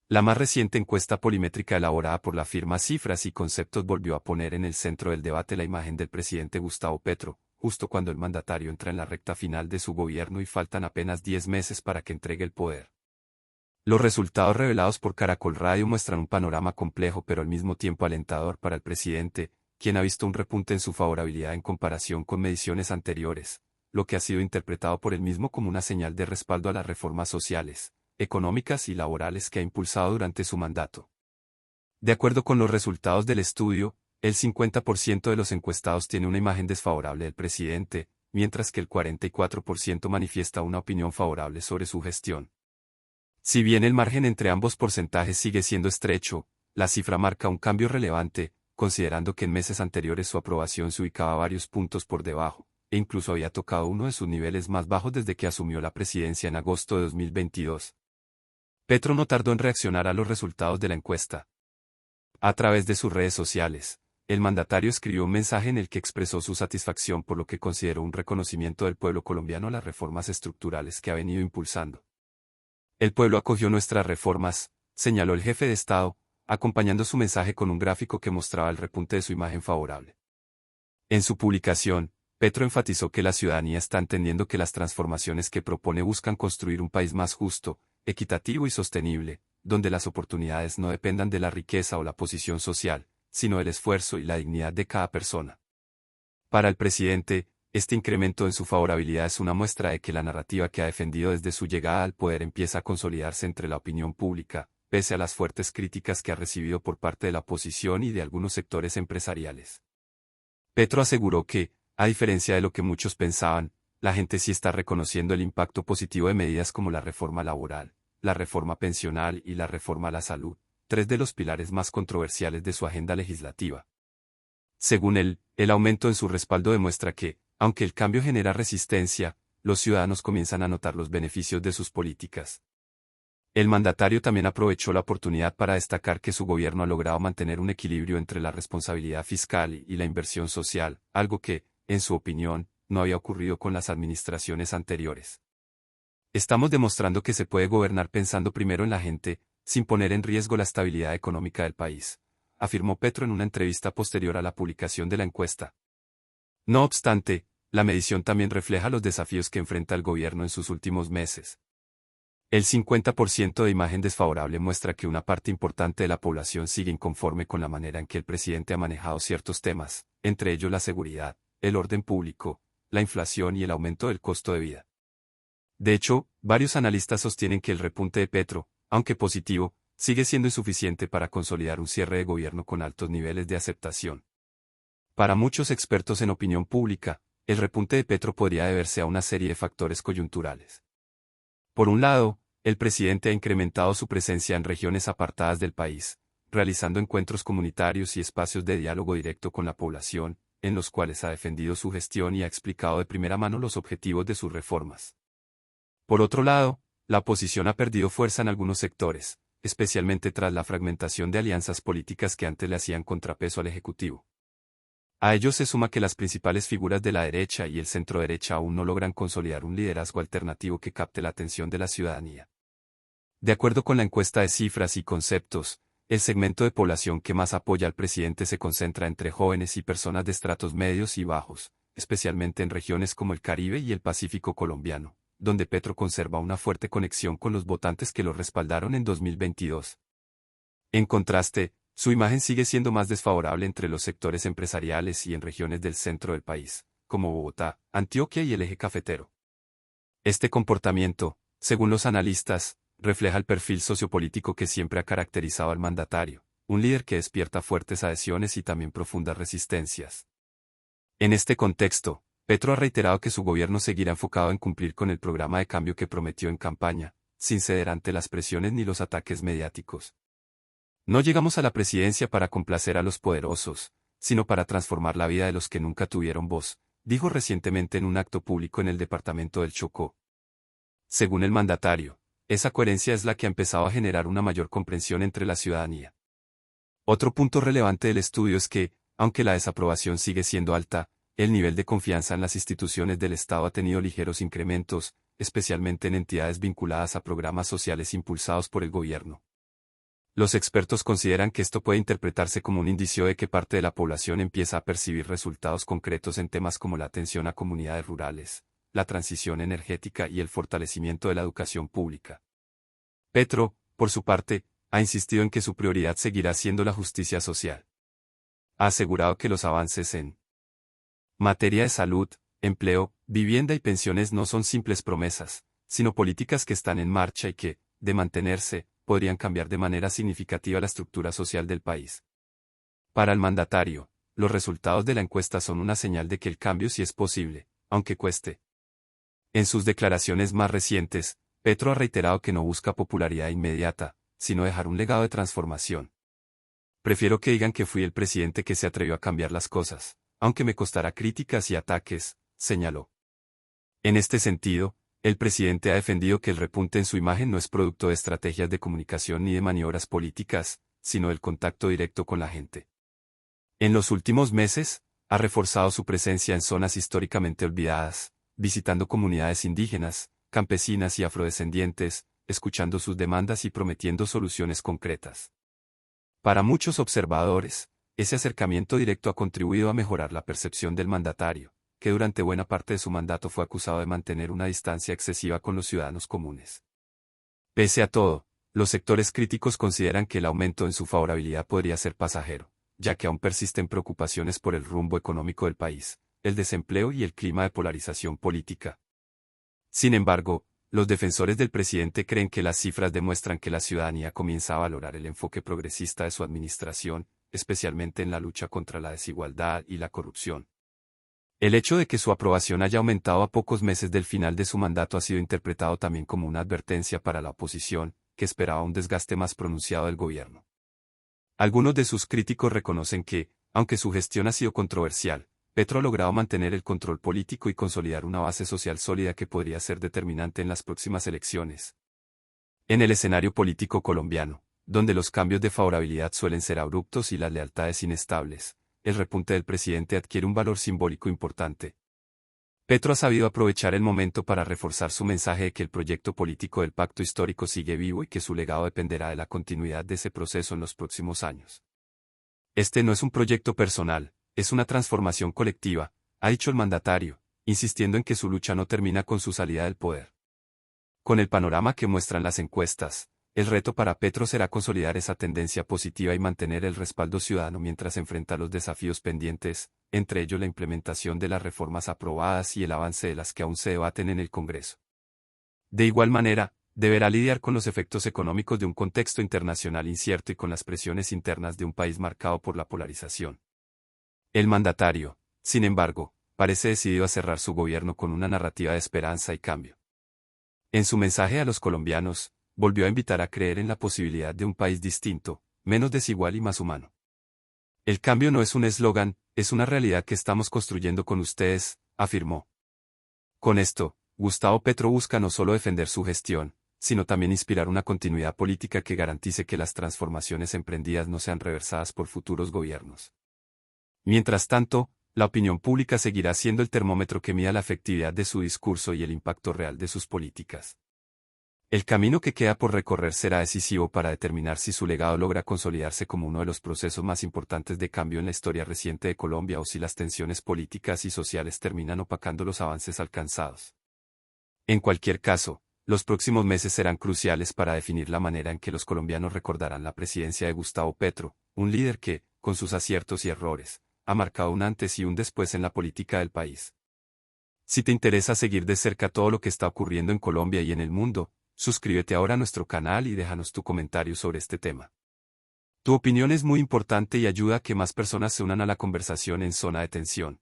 La más reciente encuesta polimétrica elaborada por la firma Cifras y Conceptos volvió a poner en el centro del debate la imagen del presidente Gustavo Petro, justo cuando el mandatario entra en la recta final de su gobierno y faltan apenas 10 meses para que entregue el poder. Los resultados revelados por Caracol Radio muestran un panorama complejo pero al mismo tiempo alentador para el presidente, quien ha visto un repunte en su favorabilidad en comparación con mediciones anteriores, lo que ha sido interpretado por él mismo como una señal de respaldo a las reformas sociales, económicas y laborales que ha impulsado durante su mandato. De acuerdo con los resultados del estudio, el 50% de los encuestados tiene una imagen desfavorable del presidente, mientras que el 44% manifiesta una opinión favorable sobre su gestión. Si bien el margen entre ambos porcentajes sigue siendo estrecho, la cifra marca un cambio relevante, considerando que en meses anteriores su aprobación se ubicaba varios puntos por debajo, e incluso había tocado uno de sus niveles más bajos desde que asumió la presidencia en agosto de 2022. Petro no tardó en reaccionar a los resultados de la encuesta. A través de sus redes sociales, el mandatario escribió un mensaje en el que expresó su satisfacción por lo que consideró un reconocimiento del pueblo colombiano a las reformas estructurales que ha venido impulsando. El pueblo acogió nuestras reformas, señaló el jefe de Estado, acompañando su mensaje con un gráfico que mostraba el repunte de su imagen favorable. En su publicación, Petro enfatizó que la ciudadanía está entendiendo que las transformaciones que propone buscan construir un país más justo, equitativo y sostenible, donde las oportunidades no dependan de la riqueza o la posición social, sino del esfuerzo y la dignidad de cada persona. Para el presidente, este incremento en su favorabilidad es una muestra de que la narrativa que ha defendido desde su llegada al poder empieza a consolidarse entre la opinión pública, pese a las fuertes críticas que ha recibido por parte de la oposición y de algunos sectores empresariales. Petro aseguró que, a diferencia de lo que muchos pensaban, la gente sí está reconociendo el impacto positivo de medidas como la reforma laboral, la reforma pensional y la reforma a la salud, tres de los pilares más controversiales de su agenda legislativa. Según él, el aumento en su respaldo demuestra que, aunque el cambio genera resistencia, los ciudadanos comienzan a notar los beneficios de sus políticas. El mandatario también aprovechó la oportunidad para destacar que su gobierno ha logrado mantener un equilibrio entre la responsabilidad fiscal y la inversión social, algo que, en su opinión, no había ocurrido con las administraciones anteriores. Estamos demostrando que se puede gobernar pensando primero en la gente, sin poner en riesgo la estabilidad económica del país, afirmó Petro en una entrevista posterior a la publicación de la encuesta. No obstante, la medición también refleja los desafíos que enfrenta el gobierno en sus últimos meses. El 50% de imagen desfavorable muestra que una parte importante de la población sigue inconforme con la manera en que el presidente ha manejado ciertos temas, entre ellos la seguridad, el orden público, la inflación y el aumento del costo de vida. De hecho, varios analistas sostienen que el repunte de Petro, aunque positivo, sigue siendo insuficiente para consolidar un cierre de gobierno con altos niveles de aceptación. Para muchos expertos en opinión pública, el repunte de Petro podría deberse a una serie de factores coyunturales. Por un lado, el presidente ha incrementado su presencia en regiones apartadas del país, realizando encuentros comunitarios y espacios de diálogo directo con la población, en los cuales ha defendido su gestión y ha explicado de primera mano los objetivos de sus reformas. Por otro lado, la oposición ha perdido fuerza en algunos sectores, especialmente tras la fragmentación de alianzas políticas que antes le hacían contrapeso al Ejecutivo. A ello se suma que las principales figuras de la derecha y el centroderecha aún no logran consolidar un liderazgo alternativo que capte la atención de la ciudadanía. De acuerdo con la encuesta de Cifras y Conceptos, el segmento de población que más apoya al presidente se concentra entre jóvenes y personas de estratos medios y bajos, especialmente en regiones como el Caribe y el Pacífico colombiano, donde Petro conserva una fuerte conexión con los votantes que lo respaldaron en 2022. En contraste, su imagen sigue siendo más desfavorable entre los sectores empresariales y en regiones del centro del país, como Bogotá, Antioquia y el eje cafetero. Este comportamiento, según los analistas, refleja el perfil sociopolítico que siempre ha caracterizado al mandatario, un líder que despierta fuertes adhesiones y también profundas resistencias. En este contexto, Petro ha reiterado que su gobierno seguirá enfocado en cumplir con el programa de cambio que prometió en campaña, sin ceder ante las presiones ni los ataques mediáticos. No llegamos a la presidencia para complacer a los poderosos, sino para transformar la vida de los que nunca tuvieron voz, dijo recientemente en un acto público en el departamento del Chocó. Según el mandatario, esa coherencia es la que ha empezado a generar una mayor comprensión entre la ciudadanía. Otro punto relevante del estudio es que, aunque la desaprobación sigue siendo alta, el nivel de confianza en las instituciones del Estado ha tenido ligeros incrementos, especialmente en entidades vinculadas a programas sociales impulsados por el gobierno. Los expertos consideran que esto puede interpretarse como un indicio de que parte de la población empieza a percibir resultados concretos en temas como la atención a comunidades rurales, la transición energética y el fortalecimiento de la educación pública. Petro, por su parte, ha insistido en que su prioridad seguirá siendo la justicia social. Ha asegurado que los avances en materia de salud, empleo, vivienda y pensiones no son simples promesas, sino políticas que están en marcha y que, de mantenerse, podrían cambiar de manera significativa la estructura social del país. Para el mandatario, los resultados de la encuesta son una señal de que el cambio sí es posible, aunque cueste. En sus declaraciones más recientes, Petro ha reiterado que no busca popularidad inmediata, sino dejar un legado de transformación. Prefiero que digan que fui el presidente que se atrevió a cambiar las cosas, aunque me costará críticas y ataques, señaló. En este sentido, el presidente ha defendido que el repunte en su imagen no es producto de estrategias de comunicación ni de maniobras políticas, sino del contacto directo con la gente. En los últimos meses, ha reforzado su presencia en zonas históricamente olvidadas, visitando comunidades indígenas, campesinas y afrodescendientes, escuchando sus demandas y prometiendo soluciones concretas. Para muchos observadores, ese acercamiento directo ha contribuido a mejorar la percepción del mandatario, que durante buena parte de su mandato fue acusado de mantener una distancia excesiva con los ciudadanos comunes. Pese a todo, los sectores críticos consideran que el aumento en su favorabilidad podría ser pasajero, ya que aún persisten preocupaciones por el rumbo económico del país, el desempleo y el clima de polarización política. Sin embargo, los defensores del presidente creen que las cifras demuestran que la ciudadanía comienza a valorar el enfoque progresista de su administración, especialmente en la lucha contra la desigualdad y la corrupción. El hecho de que su aprobación haya aumentado a pocos meses del final de su mandato ha sido interpretado también como una advertencia para la oposición, que esperaba un desgaste más pronunciado del gobierno. Algunos de sus críticos reconocen que, aunque su gestión ha sido controversial, Petro ha logrado mantener el control político y consolidar una base social sólida que podría ser determinante en las próximas elecciones. En el escenario político colombiano, donde los cambios de favorabilidad suelen ser abruptos y las lealtades inestables, el repunte del presidente adquiere un valor simbólico importante. Petro ha sabido aprovechar el momento para reforzar su mensaje de que el proyecto político del pacto histórico sigue vivo y que su legado dependerá de la continuidad de ese proceso en los próximos años. Este no es un proyecto personal, es una transformación colectiva, ha dicho el mandatario, insistiendo en que su lucha no termina con su salida del poder. Con el panorama que muestran las encuestas, el reto para Petro será consolidar esa tendencia positiva y mantener el respaldo ciudadano mientras enfrenta los desafíos pendientes, entre ellos la implementación de las reformas aprobadas y el avance de las que aún se debaten en el Congreso. De igual manera, deberá lidiar con los efectos económicos de un contexto internacional incierto y con las presiones internas de un país marcado por la polarización. El mandatario, sin embargo, parece decidido a cerrar su gobierno con una narrativa de esperanza y cambio. En su mensaje a los colombianos, volvió a invitar a creer en la posibilidad de un país distinto, menos desigual y más humano. El cambio no es un eslogan, es una realidad que estamos construyendo con ustedes, afirmó. Con esto, Gustavo Petro busca no solo defender su gestión, sino también inspirar una continuidad política que garantice que las transformaciones emprendidas no sean reversadas por futuros gobiernos. Mientras tanto, la opinión pública seguirá siendo el termómetro que mida la efectividad de su discurso y el impacto real de sus políticas. El camino que queda por recorrer será decisivo para determinar si su legado logra consolidarse como uno de los procesos más importantes de cambio en la historia reciente de Colombia o si las tensiones políticas y sociales terminan opacando los avances alcanzados. En cualquier caso, los próximos meses serán cruciales para definir la manera en que los colombianos recordarán la presidencia de Gustavo Petro, un líder que, con sus aciertos y errores, ha marcado un antes y un después en la política del país. Si te interesa seguir de cerca todo lo que está ocurriendo en Colombia y en el mundo, suscríbete ahora a nuestro canal y déjanos tu comentario sobre este tema. Tu opinión es muy importante y ayuda a que más personas se unan a la conversación en Zona de Tensión.